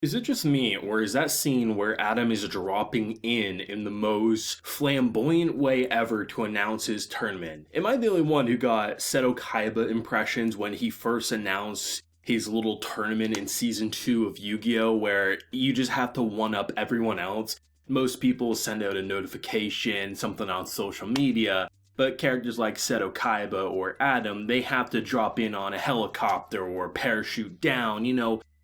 Is it just me, or is that scene where Adam is dropping in the most flamboyant way ever to announce his tournament? Am I the only one who got Seto Kaiba impressions when he first announced his little tournament in season 2 of Yu-Gi-Oh, where you just have to one-up everyone else? Most people send out a notification, something on social media, but characters like Seto Kaiba or Adam, they have to drop in on a helicopter or parachute down,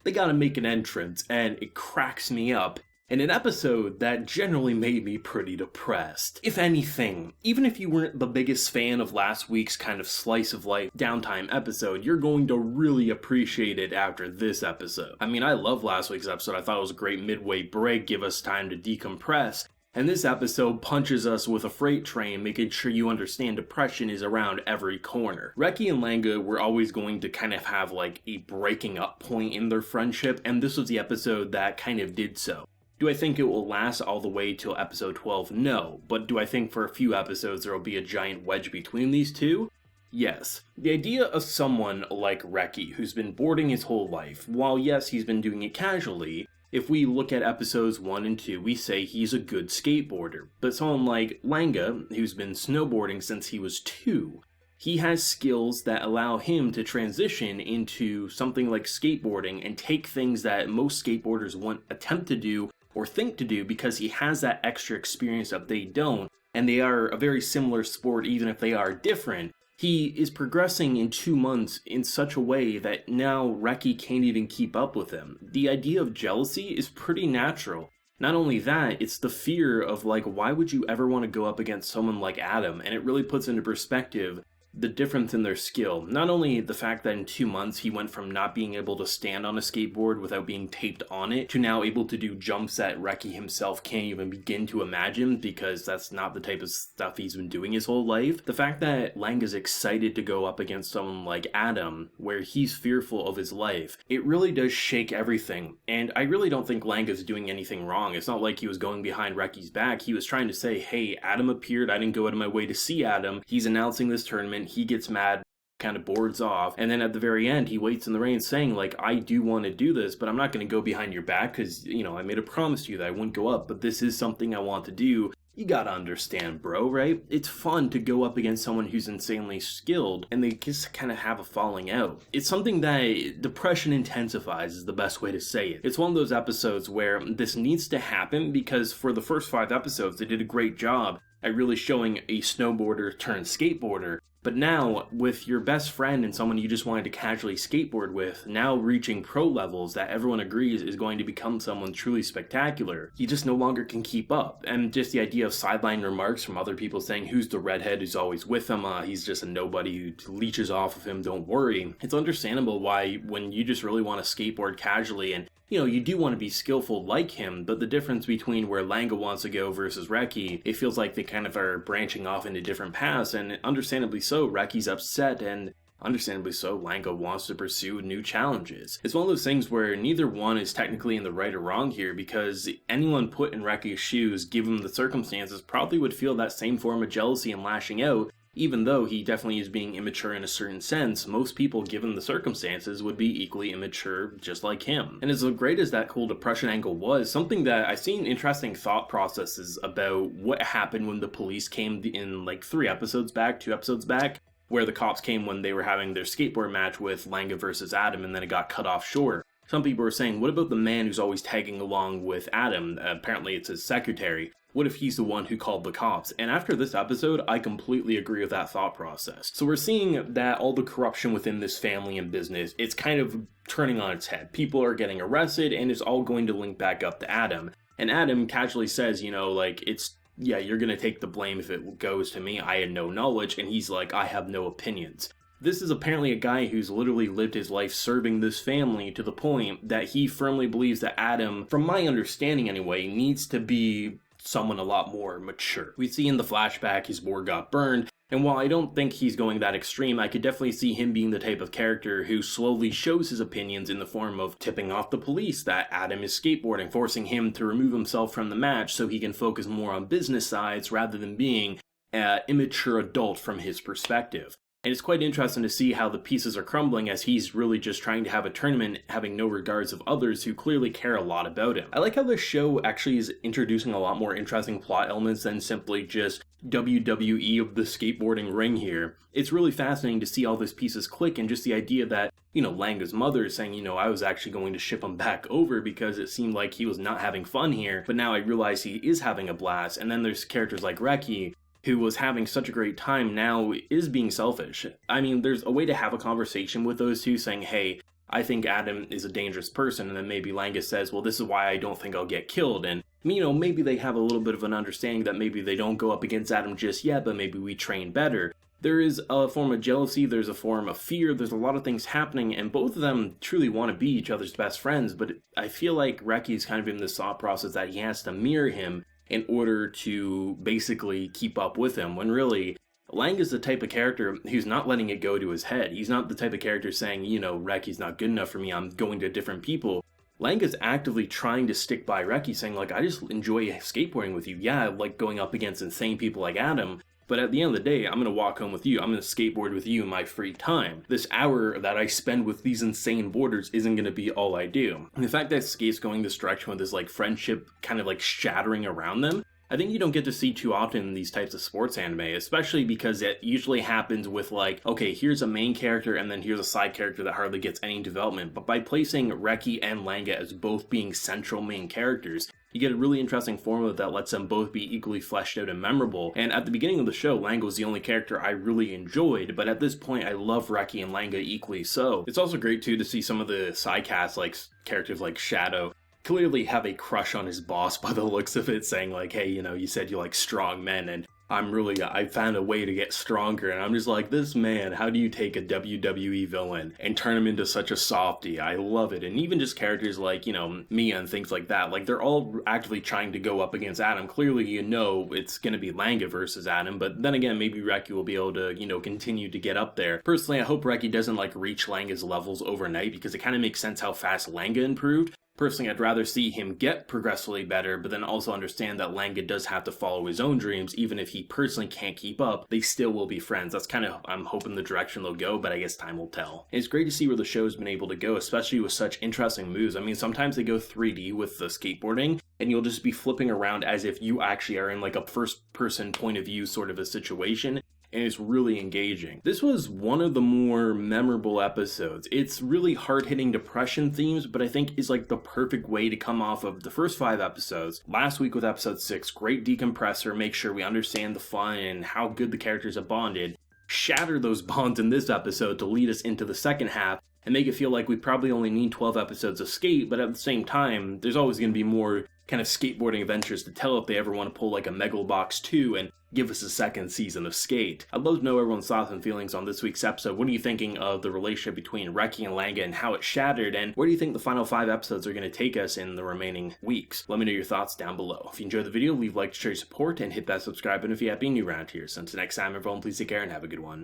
they gotta make an entrance, and it cracks me up in an episode that generally made me pretty depressed. If anything, even if you weren't the biggest fan of last week's kind of slice of life downtime episode, you're going to really appreciate it after this episode. I mean, I love last week's episode. I thought it was a great midway break, give us time to decompress. And this episode punches us with a freight train, making sure you understand depression is around every corner. Reki and Langa were always going to kind of have like a breaking up point in their friendship, and this was the episode that kind of did so. Do I think it will last all the way till episode 12? No. But do I think for a few episodes there will be a giant wedge between these two? Yes. The idea of someone like Reki, who's been boarding his whole life, while yes, he's been doing it casually, if we look at episodes 1 and 2, we say he's a good skateboarder. But someone like Langa, who's been snowboarding since he was 2, he has skills that allow him to transition into something like skateboarding and take things that most skateboarders won't attempt to do or think to do because he has that extra experience that they don't, and they are a very similar sport even if they are different. He is progressing in 2 months in such a way that now Reki can't even keep up with him. The idea of jealousy is pretty natural. Not only that, it's the fear of like, why would you ever want to go up against someone like Adam? And it really puts into perspective the difference in their skill. Not only the fact that in 2 months he went from not being able to stand on a skateboard without being taped on it to now able to do jumps that Reki himself can't even begin to imagine because that's not the type of stuff he's been doing his whole life. The fact that Langa's excited to go up against someone like Adam where he's fearful of his life, it really does shake everything. And I really don't think Langa's doing anything wrong. It's not like he was going behind Reki's back. He was trying to say, hey, Adam appeared, I didn't go out of my way to see Adam. He's announcing this tournament. He gets mad, kind of boards off, and then at the very end he waits in the rain saying like, I do want to do this, but I'm not going to go behind your back because I made a promise to you that I wouldn't go up, but this is something I want to do. You gotta understand, bro, right? It's fun to go up against someone who's insanely skilled and they just kind of have a falling out. It's something that depression intensifies is the best way to say it. It's one of those episodes where this needs to happen because for the first 5 episodes they did a great job at really showing a snowboarder turned skateboarder. But now, with your best friend and someone you just wanted to casually skateboard with, now reaching pro levels that everyone agrees is going to become someone truly spectacular, you just no longer can keep up. And just the idea of sideline remarks from other people saying, who's the redhead who's always with him, he's just a nobody who leeches off of him, don't worry. It's understandable why when you just really want to skateboard casually and you do want to be skillful like him, but the difference between where Langa wants to go versus Reki, it feels like they kind of are branching off into different paths, and understandably so, Reki's upset, and understandably so, Langa wants to pursue new challenges. It's one of those things where neither one is technically in the right or wrong here, because anyone put in Reki's shoes, given the circumstances, probably would feel that same form of jealousy and lashing out. Even though he definitely is being immature in a certain sense, most people, given the circumstances, would be equally immature just like him. And as great as that whole depression angle was, something that I've seen interesting thought processes about what happened when the police came in like 2 episodes back, where the cops came when they were having their skateboard match with Langa versus Adam and then it got cut off short. Some people are saying, what about the man who's always tagging along with Adam? Apparently it's his secretary. What if he's the one who called the cops? And after this episode, I completely agree with that thought process. So we're seeing that all the corruption within this family and business, it's kind of turning on its head. People are getting arrested and it's all going to link back up to Adam. And Adam casually says, you're gonna take the blame if it goes to me. I had no knowledge. And he's like, I have no opinions. This is apparently a guy who's literally lived his life serving this family to the point that he firmly believes that Adam, from my understanding anyway, needs to be someone a lot more mature. We see in the flashback his board got burned, and while I don't think he's going that extreme, I could definitely see him being the type of character who slowly shows his opinions in the form of tipping off the police that Adam is skateboarding, forcing him to remove himself from the match so he can focus more on business sides rather than being an immature adult from his perspective. And it's quite interesting to see how the pieces are crumbling as he's really just trying to have a tournament, having no regards of others who clearly care a lot about him. I like how this show actually is introducing a lot more interesting plot elements than simply just WWE of the skateboarding ring here. It's really fascinating to see all these pieces click, and just the idea that, Langa's mother is saying, I was actually going to ship him back over because it seemed like he was not having fun here, but now I realize he is having a blast. And then there's characters like Reki, who was having such a great time, now is being selfish. I mean, there's a way to have a conversation with those two saying, hey, I think Adam is a dangerous person, and then maybe Langa says, well, this is why I don't think I'll get killed, and maybe they have a little bit of an understanding that maybe they don't go up against Adam just yet, but maybe we train better. There is a form of jealousy, there's a form of fear, there's a lot of things happening, and both of them truly want to be each other's best friends, but I feel like Reki's kind of in this thought process that he has to mirror him in order to basically keep up with him, when really, Lang is the type of character who's not letting it go to his head. He's not the type of character saying, Reki's not good enough for me, I'm going to different people. Lang is actively trying to stick by Reki, saying, I just enjoy skateboarding with you. Yeah, I like going up against insane people like Adam, but at the end of the day, I'm going to walk home with you. I'm going to skateboard with you in my free time. This hour that I spend with these insane boarders isn't going to be all I do. And the fact that Skate's going this direction with this friendship kind of shattering around them, I think you don't get to see too often in these types of sports anime, especially because it usually happens with okay, here's a main character and then here's a side character that hardly gets any development. But by placing Reki and Langa as both being central main characters, you get a really interesting formula that lets them both be equally fleshed out and memorable. And at the beginning of the show, Langa was the only character I really enjoyed, but at this point I love Reki and Langa equally so. It's also great too to see some of the side casts, characters like Shadow, clearly have a crush on his boss by the looks of it, saying hey, you said you like strong men, and I found a way to get stronger. And I'm just this man, how do you take a WWE villain and turn him into such a softie? I love it. And even just characters like, Mia and things like that, they're all actively trying to go up against Adam. Clearly, it's going to be Langa versus Adam, but then again, maybe Reki will be able to, continue to get up there. Personally, I hope Reki doesn't reach Langa's levels overnight, because it kind of makes sense how fast Langa improved. Personally, I'd rather see him get progressively better, but then also understand that Langa does have to follow his own dreams. Even if he personally can't keep up, they still will be friends. That's kind of, I'm hoping, the direction they'll go, but I guess time will tell. And it's great to see where the show's been able to go, especially with such interesting moves. I mean, sometimes they go 3D with the skateboarding, and you'll just be flipping around as if you actually are in a first-person point of view sort of a situation. And it's really engaging. This was one of the more memorable episodes. It's really hard-hitting depression themes, but I think is the perfect way to come off of the first 5 episodes. Last week with episode 6, great decompressor, make sure we understand the fun and how good the characters have bonded. Shatter those bonds in this episode to lead us into the second half, and make it feel like we probably only need 12 episodes of Skate, but at the same time, there's always going to be more kind of skateboarding adventures to tell if they ever want to pull a Megalobox 2 and give us a second season of Skate. I'd love to know everyone's thoughts and feelings on this week's episode. What are you thinking of the relationship between Reki and Langa and how it shattered, and where do you think the final 5 episodes are going to take us in the remaining weeks? Let me know your thoughts down below. If you enjoyed the video, leave a like to show your support, and hit that subscribe button if you have been new around here. So until next time, everyone, please take care and have a good one.